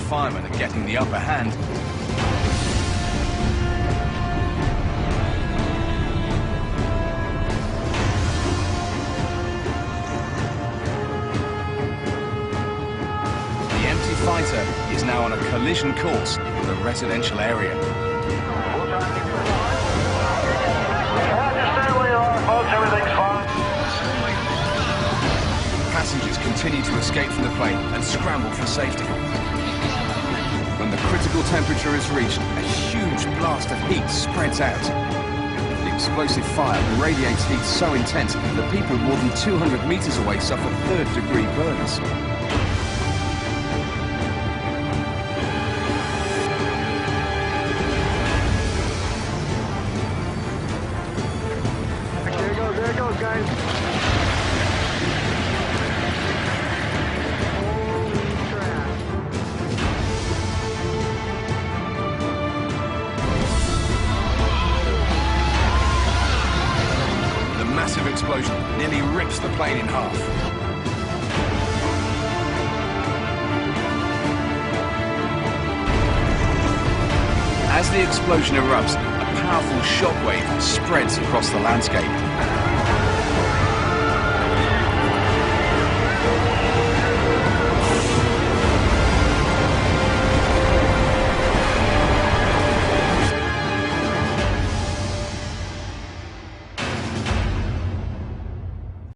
firemen are getting the upper hand. The empty fighter is now on a collision course with a residential area. Passengers continue to escape from the plane and scramble for safety. When the critical temperature is reached, a huge blast of heat spreads out. The explosive fire radiates heat so intense that people more than 200 meters away suffer third-degree burns. There it goes, guys. The massive explosion nearly rips the plane in half. As the explosion erupts, a powerful shockwave spreads across the landscape.